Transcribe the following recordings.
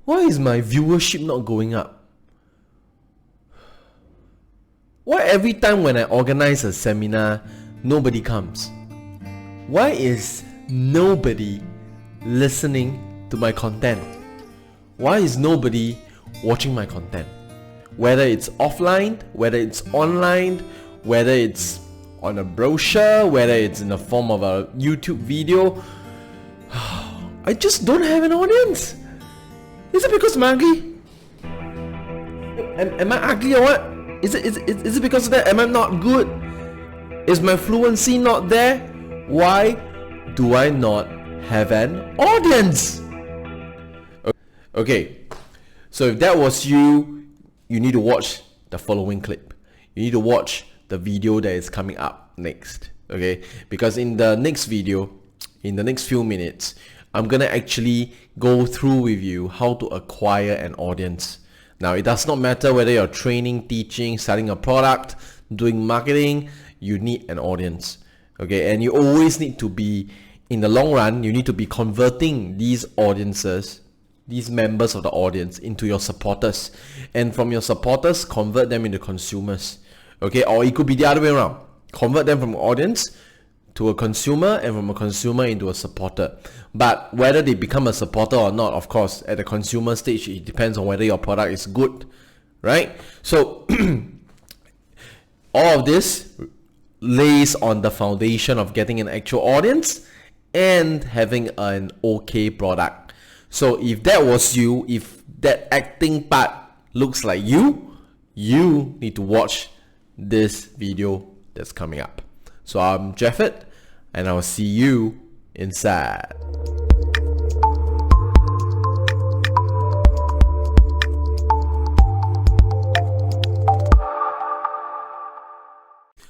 Why is my viewership not going up? Why every time when I organize a seminar, nobody comes? Why is nobody listening to my content? Why is nobody watching my content? Whether it's offline, whether it's online, whether it's on a brochure, whether it's in the form of a YouTube video, I just don't have an audience. Is it because I'm ugly? Am I ugly or what? Is it because of that? Am I not good? Is my fluency not there? Why do I not have an audience? Okay, so if that was you need to watch the following clip. You need to watch the video that is coming up next. Okay, because in the next video, in the next few minutes, I'm gonna actually go through with you how to acquire an audience. Now, it does not matter whether you're training, teaching, selling a product, doing marketing, you need an audience. Okay, and you always need to be, in the long run, you need to be converting these audiences, these members of the audience, into your supporters. And from your supporters, convert them into consumers. Okay, or it could be the other way around. Convert them from audience to a consumer, and from a consumer into a supporter. But whether they become a supporter or not, of course, at the consumer stage, it depends on whether your product is good, right? So all of this lays on the foundation of getting an actual audience and having an okay product. So if that was you, if that acting part looks like you need to watch this video that's coming up. So I'm Jefford, and I'll see you inside.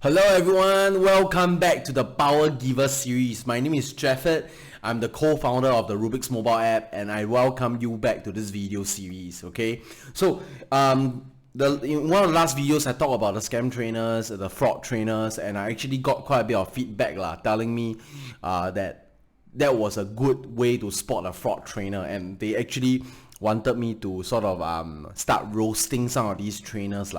Hello everyone, welcome back to the Power Giver series. My name is Jefford. I'm the co-founder of the Rubik's mobile app, and I welcome you back to this video series. Okay, so in one of the last videos, I talked about the scam trainers, the fraud trainers, and I actually got quite a bit of feedback telling me that was a good way to spot a fraud trainer, and they actually wanted me to sort of start roasting some of these trainers.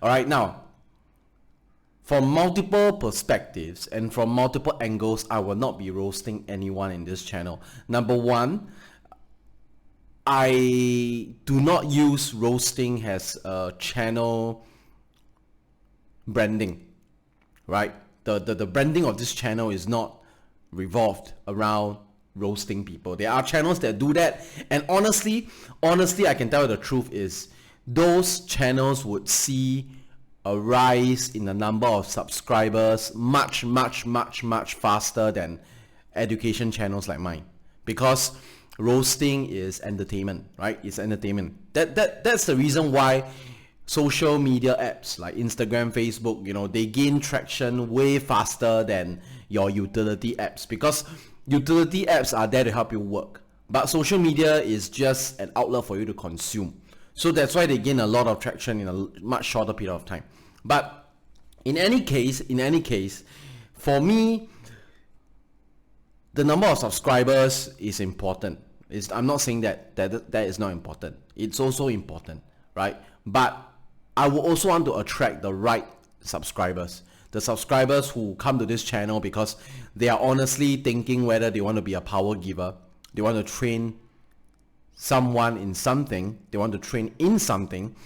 Alright, now, from multiple perspectives and from multiple angles, I will not be roasting anyone in this channel. Number one, I do not use roasting as a channel branding, right? The branding of this channel is not revolved around roasting people. There are channels that do that, and honestly, I can tell you the truth is those channels would see a rise in the number of subscribers much faster than education channels like mine, because roasting is entertainment, right? It's entertainment. That's the reason why social media apps like Instagram, Facebook, they gain traction way faster than your utility apps, because utility apps are there to help you work, but social media is just an outlet for you to consume. So that's why they gain a lot of traction in a much shorter period of time. But in any case, for me, the number of subscribers is important. I'm not saying that is not important. It's also important, right? But I will also want to attract the right subscribers. The subscribers who come to this channel because they are honestly thinking whether they want to be a power giver, they want to train someone in something, they want to train in something,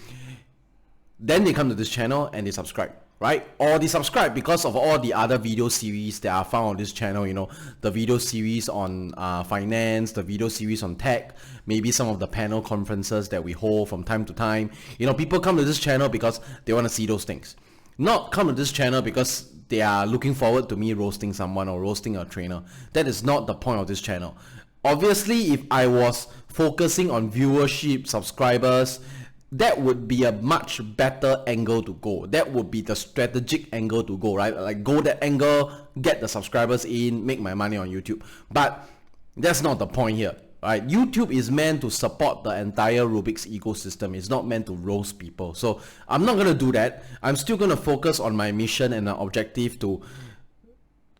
then they come to this channel and they subscribe, right? Or they subscribe because of all the other video series that are found on this channel, the video series on finance, the video series on tech, maybe some of the panel conferences that we hold from time to time. People come to this channel because they want to see those things. Not come to this channel because they are looking forward to me roasting someone or roasting a trainer. That is not the point of this channel. Obviously, if I was focusing on viewership, subscribers, that would be a much better angle to go. That would be the strategic angle to go, right? Like, go that angle, get the subscribers in, make my money on YouTube. But that's not the point here, right? YouTube is meant to support the entire Rubik's ecosystem. It's not meant to roast people. So I'm not going to do that. I'm still going to focus on my mission and the objective to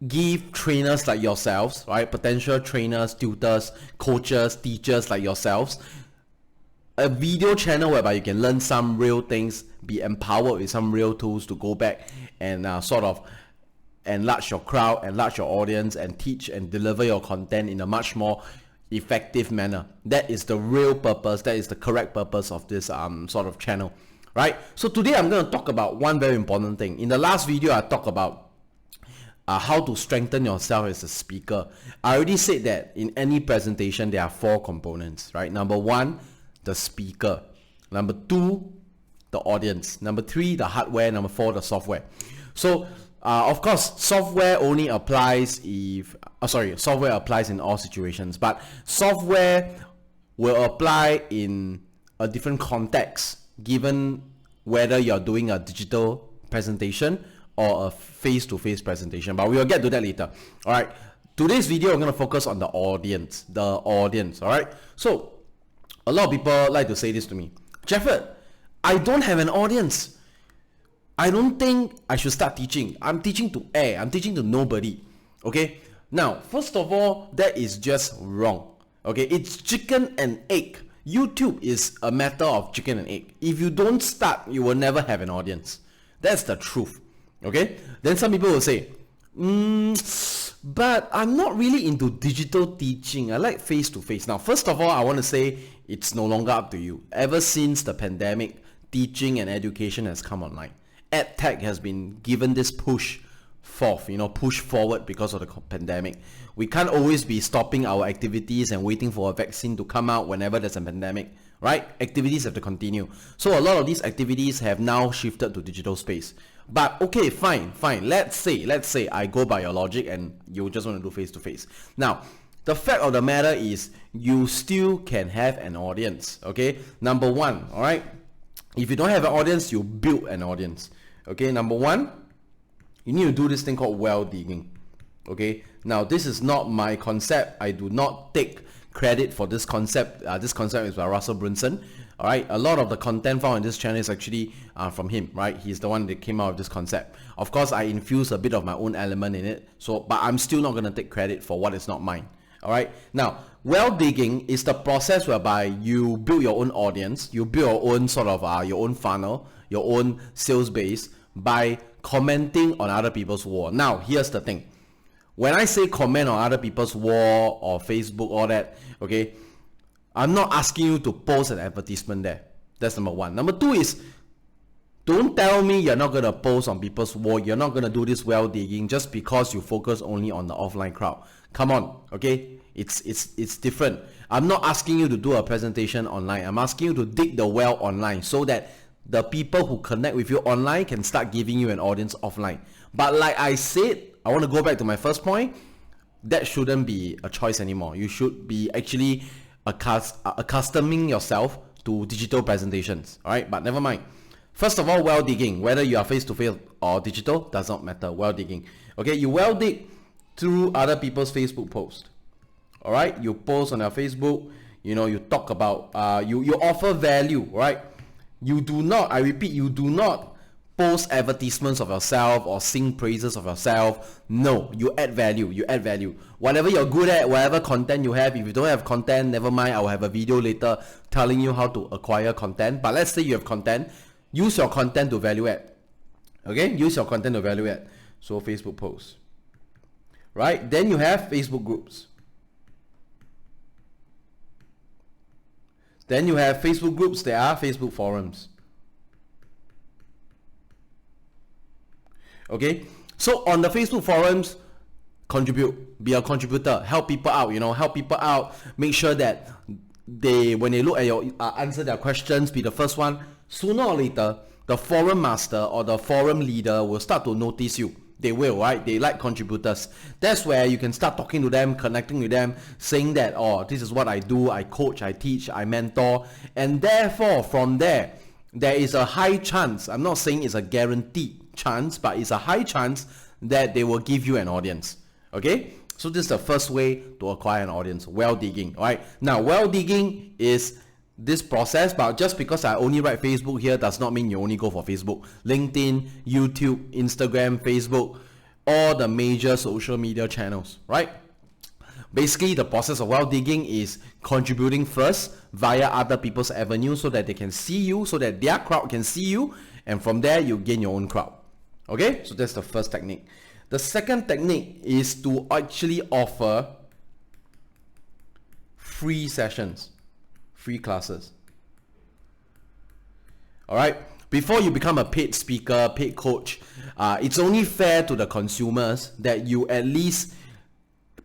give trainers like yourselves, right? Potential trainers, tutors, coaches, teachers like yourselves, a video channel whereby you can learn some real things, be empowered with some real tools to go back and sort of enlarge your crowd, enlarge your audience, and teach and deliver your content in a much more effective manner. That is the real purpose, that is the correct purpose of this sort of channel, right? So today I'm going to talk about one very important thing. In the last video I talked about how to strengthen yourself as a speaker. I already said that in any presentation there are 4 components, right? Number 1, the speaker. Number 2, the audience. Number 3, the hardware. Number 4, the software. So of course, software only applies if software applies in all situations, but software will apply in a different context given whether you're doing a digital presentation or a face-to-face presentation, but we will get to that later. All right, today's video I'm going to focus on the audience. All right. So a lot of people like to say this to me: Jefford, I don't have an audience. I don't think I should start teaching. I'm teaching to air. I'm teaching to nobody. Okay. Now, first of all, that is just wrong. Okay, it's chicken and egg. YouTube is a matter of chicken and egg. If you don't start, you will never have an audience. That's the truth. Okay, then some people will say, but I'm not really into digital teaching. I like face-to-face. Now, first of all, I want to say it's no longer up to you. Ever since the pandemic, teaching and education has come online. EdTech has been given this push forward because of the pandemic. We can't always be stopping our activities and waiting for a vaccine to come out whenever there's a pandemic, right? Activities have to continue. So a lot of these activities have now shifted to digital space. But okay, fine. Let's say I go by your logic and you just want to do face-to-face. Now, the fact of the matter is you still can have an audience, okay? Number 1, all right? If you don't have an audience, you build an audience, okay? Number 1, you need to do this thing called well digging, okay? Now, this is not my concept. I do not take credit for this concept. This concept is by Russell Brunson. All right, a lot of the content found in this channel is actually from him, right? He's the one that came out with this concept. Of course, I infuse a bit of my own element in it, but I'm still not going to take credit for what is not mine. All right, now, well digging is the process whereby you build your own audience, you build your own sort of your own funnel, your own sales base by commenting on other people's wall. Now, here's the thing. When I say comment on other people's wall or Facebook, all that, okay, I'm not asking you to post an advertisement there. That's number 1. Number 2 is, don't tell me you're not going to post on people's wall. You're not going to do this well digging just because you focus only on the offline crowd. Come on, okay? It's different. I'm not asking you to do a presentation online. I'm asking you to dig the well online so that the people who connect with you online can start giving you an audience offline. But like I said, I want to go back to my first point. That shouldn't be a choice anymore. You should be actually accustoming yourself to digital presentations. All right, but never mind. First of all, well digging, whether you are face-to-face or digital, does not matter. Well digging. Okay, you well dig through other people's Facebook posts. All right, you post on your Facebook, you talk about, you offer value, right? You do not, I repeat, you do not post advertisements of yourself or sing praises of yourself. No, you add value. Whatever you're good at, whatever content you have, if you don't have content, never mind, I will have a video later telling you how to acquire content. But let's say you have content, use your content to value add. Okay, use your content to value add. So Facebook posts, right? Then you have Facebook groups. Then you have Facebook groups, there are Facebook forums. Okay, so on the Facebook forums, contribute, be a contributor, help people out, make sure that when they look at your answer their questions, be the first one. Sooner or later, the forum master or the forum leader will start to notice you. They will, right? They like contributors. That's where you can start talking to them, connecting with them, saying that, oh, this is what I do, I coach, I teach, I mentor. And therefore, from there is a high chance, I'm not saying it's a guaranteed chance, but it's a high chance that they will give you an audience. Okay? So this is the first way to acquire an audience, well digging. All right? Now, well digging is this process, but just because I only write Facebook here does not mean you only go for Facebook. LinkedIn, YouTube, Instagram, Facebook, all the major social media channels, right? Basically, the process of well digging is contributing first via other people's avenues so that they can see you, so that their crowd can see you, and from there you gain your own crowd. Okay, so that's the first technique. The second technique is to actually offer free sessions, free classes. All right, before you become a paid speaker, paid coach, it's only fair to the consumers that you at least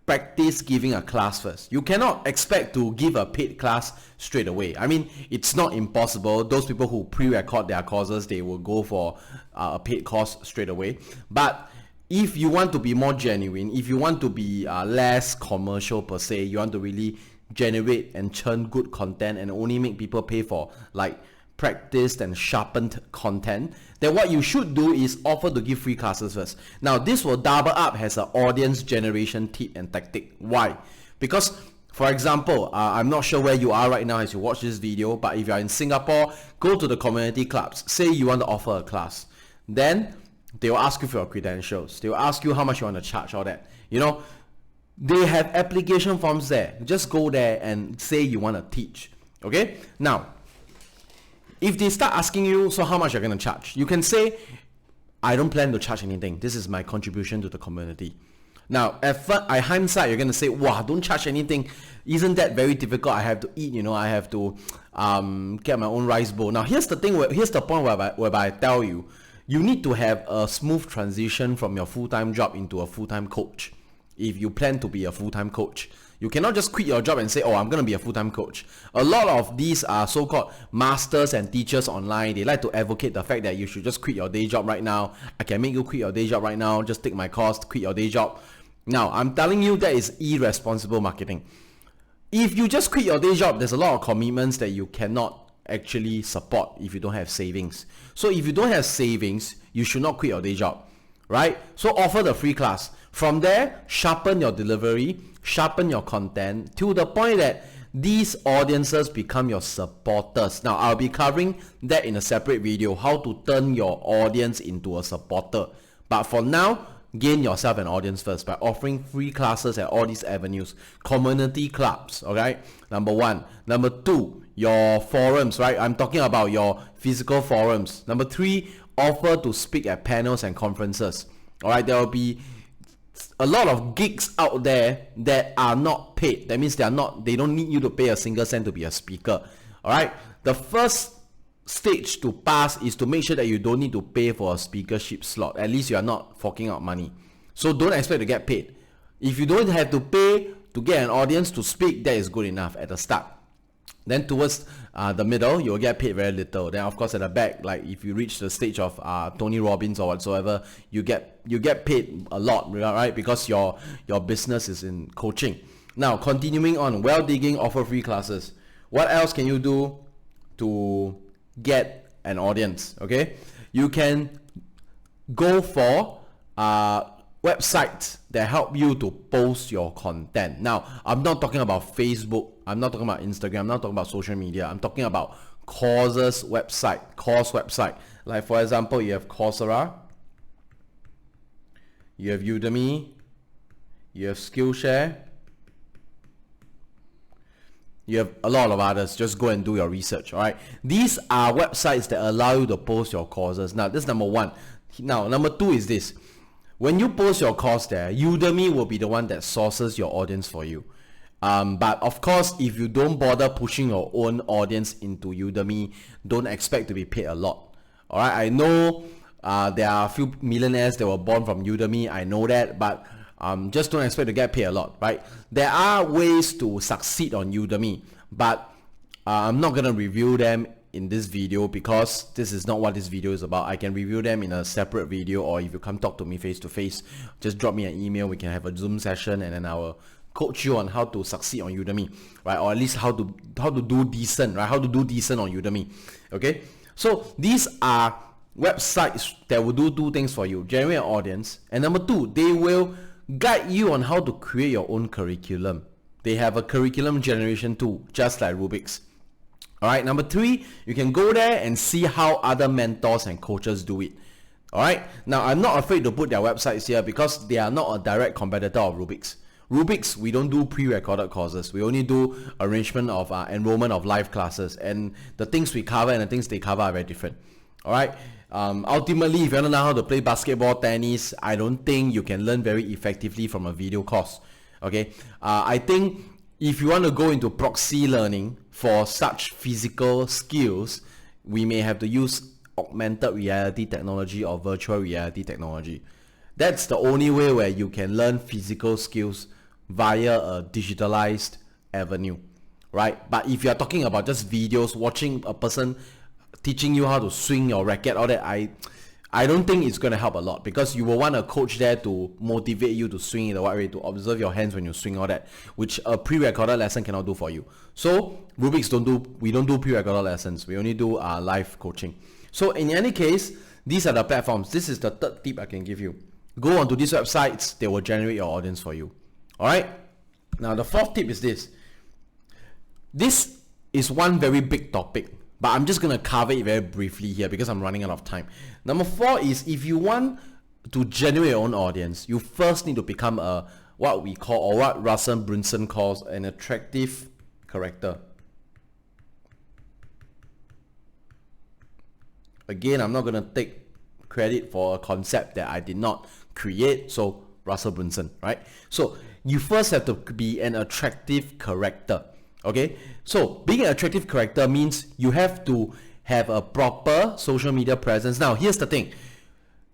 practice giving a class first. You cannot expect to give a paid class straight away. I mean, it's not impossible. Those people who pre-record their courses, they will go for a paid course straight away. But if you want to be more genuine, if you want to be less commercial per se, you want to really generate and churn good content and only make people pay for like practiced and sharpened content, then what you should do is offer to give free classes first. Now, this will double up as an audience generation tip and tactic. Why? Because, for example, I'm not sure where you are right now as you watch this video, but if you're in Singapore, go to the community clubs. Say you want to offer a class. Then they will ask you for your credentials. They will ask you how much you want to charge, all that. You know, they have application forms there. Just go there and say you want to teach. Okay? Now, if they start asking you, so how much you're going to charge? You can say, I don't plan to charge anything. This is my contribution to the community. Now, at hindsight, you're going to say, wow, don't charge anything. Isn't that very difficult? I have to eat, I have to get my own rice bowl. Now, here's the thing, here's the point whereby I tell you, you need to have a smooth transition from your full-time job into a full-time coach. If you plan to be a full-time coach, you cannot just quit your job and say, oh, I'm going to be a full-time coach. A lot of these are so-called masters and teachers online. They like to advocate the fact that you should just quit your day job right now. I can make you quit your day job right now. Just take my course, quit your day job. Now, I'm telling you that is irresponsible marketing. If you just quit your day job, there's a lot of commitments that you cannot actually support if you don't have savings. So if you don't have savings, you should not quit your day job, right? So offer the free class. From there, sharpen your delivery, sharpen your content to the point that these audiences become your supporters. Now, I'll be covering that in a separate video, how to turn your audience into a supporter. But for now, gain yourself an audience first by offering free classes at all these avenues. Community clubs, okay? Number one. Number two, your forums, right? I'm talking about your physical forums. Number three, offer to speak at panels and conferences. All right, there will be a lot of gigs out there that are not paid. That means they don't need you to pay a single cent to be a speaker. All right, the first stage to pass is to make sure that you don't need to pay for a speakership slot. At least you are not forking out money. So don't expect to get paid. If you don't have to pay to get an audience to speak, that is good enough at the start. Then towards the middle, you'll get paid very little. Then of course at the back, like if you reach the stage of Tony Robbins or whatsoever, you get paid a lot, right? Because your business is in coaching. Now, continuing on, well digging, offer free classes. What else can you do to get an audience? Okay, you can go for websites that help you to post your content. Now, I'm not talking about Facebook, I'm not talking about Instagram, I'm not talking about social media. I'm talking about course website. Like for example, you have Coursera, you have Udemy, you have Skillshare, you have a lot of others. Just go and do your research. All right, these are websites that allow you to post your courses. Now, this is number one. Now, number two is this. When you post your course there, Udemy will be the one that sources your audience for you. But of course, if you don't bother pushing your own audience into Udemy, don't expect to be paid a lot. All right, I know there are a few millionaires that were born from Udemy. I know that, but just don't expect to get paid a lot, right? There are ways to succeed on Udemy, but I'm not going to review them in this video because this is not what this video is about. I can review them in a separate video, or if you come talk to me face to face, just drop me an email. We can have a Zoom session and then I will coach you on how to succeed on Udemy, right? Or at least how to do decent, right? How to do decent on Udemy. Okay, so these are websites that will do two things for you: generate an audience, and number two, they will guide you on how to create your own curriculum. They have a curriculum generation tool, just like Rubik's. All right, number three, you can go there and see how other mentors and coaches do it. All right, now I'm not afraid to put their websites here because they are not a direct competitor of Rubik's. Rubik's, we don't do pre-recorded courses. We only do arrangement of enrollment of live classes, and the things we cover and the things they cover are very different. All right. Ultimately, if you want to know how to play basketball, tennis, I don't think you can learn very effectively from a video course. Okay. I think if you want to go into proxy learning for such physical skills, we may have to use augmented reality technology or virtual reality technology. That's the only way where you can learn physical skills via a digitalized avenue, right? But if you're talking about just videos, watching a person teaching you how to swing your racket, all that, I don't think it's going to help a lot, because you will want a coach there to motivate you to swing in the right way, to observe your hands when you swing, all that, which a pre-recorded lesson cannot do for you. So Rubik's we don't do pre-recorded lessons. We only do live coaching. So in any case, these are the platforms. This is the third tip I can give you. Go onto these websites, they will generate your audience for you. All right. Now the fourth tip is this. This is one very big topic, but I'm just going to cover it very briefly here because I'm running out of time. Number 4 is, if you want to generate your own audience, you first need to become what we call, or what Russell Brunson calls, an attractive character. Again, I'm not going to take credit for a concept that I did not create, so Russell Brunson, right? So you first have to be an attractive character. Okay, so being an attractive character means you have to have a proper social media presence. Now, here's the thing.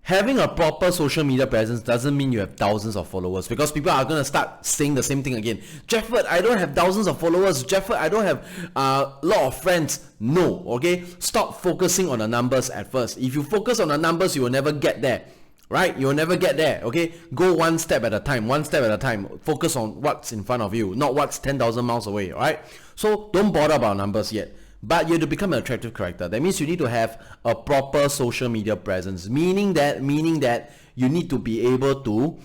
Having a proper social media presence doesn't mean you have thousands of followers, because people are going to start saying the same thing again. Jefford, I don't have thousands of followers. Jefford, I don't have a lot of friends. No, okay? Stop focusing on the numbers at first. If you focus on the numbers, you will never get there. Right? You'll never get there, okay? Go one step at a time, Focus on what's in front of you, not what's 10,000 miles away, right? So don't bother about numbers yet. But you have to become an attractive character. That means you need to have a proper social media presence, meaning that you need to be able to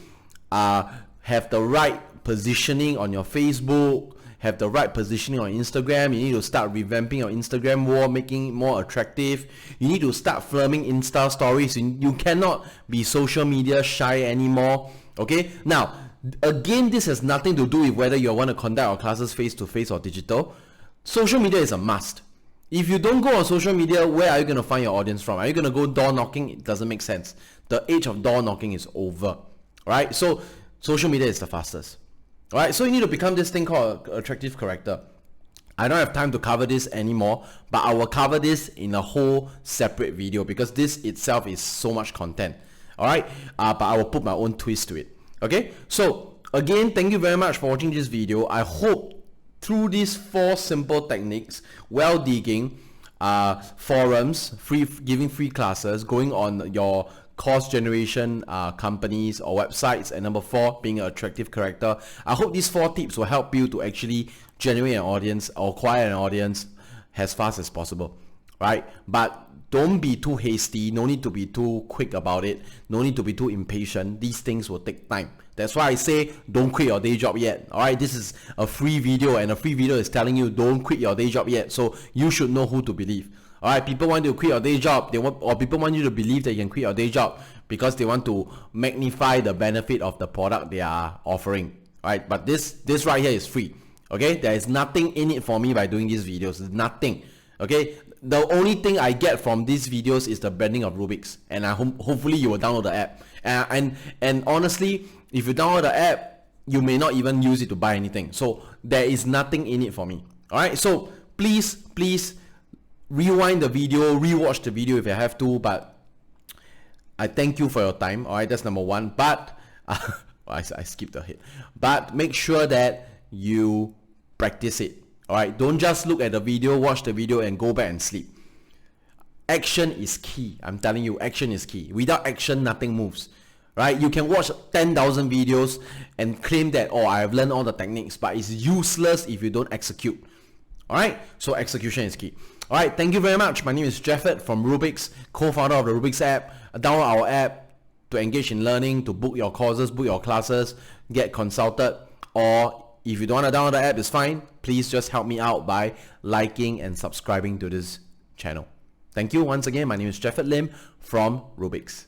have the right positioning on your Facebook, have the right positioning on Instagram. You need to start revamping your Instagram wall, making it more attractive. You need to start filming Insta stories. You cannot be social media shy anymore. Okay? Now, again, this has nothing to do with whether you want to conduct our classes face-to-face or digital. Social media is a must. If you don't go on social media, where are you going to find your audience from? Are you going to go door knocking? It doesn't make sense. The age of door knocking is over. Right? So social media is the fastest. Alright, so you need to become this thing called attractive character. I don't have time to cover this anymore, but I will cover this in a whole separate video, because this itself is so much content. Alright, but I will put my own twist to it. Okay, so again, thank you very much for watching this video. I hope through these 4 simple techniques, well digging, forums, giving free classes, going on your course generation companies or websites, and number 4, being an attractive character. I hope these 4 tips will help you to actually generate an audience or acquire an audience as fast as possible, right? But don't be too hasty. No need to be too quick about it. No need to be too impatient. These things will take time. That's why I say don't quit your day job yet. Alright, this is a free video, and a free video is telling you don't quit your day job yet. So you should know who to believe. Alright, people want you to quit your day job, people want you to believe that you can quit your day job because they want to magnify the benefit of the product they are offering. Alright, but this right here is free. Okay, there is nothing in it for me by doing these videos. Nothing. Okay, the only thing I get from these videos is the branding of Rubik's, and hopefully you will download the app. And honestly, if you download the app, you may not even use it to buy anything. So there is nothing in it for me. Alright, so please rewind the video, rewatch the video if you have to, but I thank you for your time. Alright, that's number 1. But I skipped ahead. But make sure that you practice it. Alright, don't just look at the video, watch the video, and go back and sleep. Action is key. I'm telling you, action is key. Without action, nothing moves. Right? You can watch 10,000 videos and claim that, oh, I have learned all the techniques, but it's useless if you don't execute. Alright, so execution is key. Alright, thank you very much. My name is Jefford from Rubik's, co-founder of the Rubik's app. Download our app to engage in learning, to book your courses, book your classes, get consulted, or if you don't want to download the app, it's fine. Please just help me out by liking and subscribing to this channel. Thank you once again. My name is Jefford Lim from Rubik's.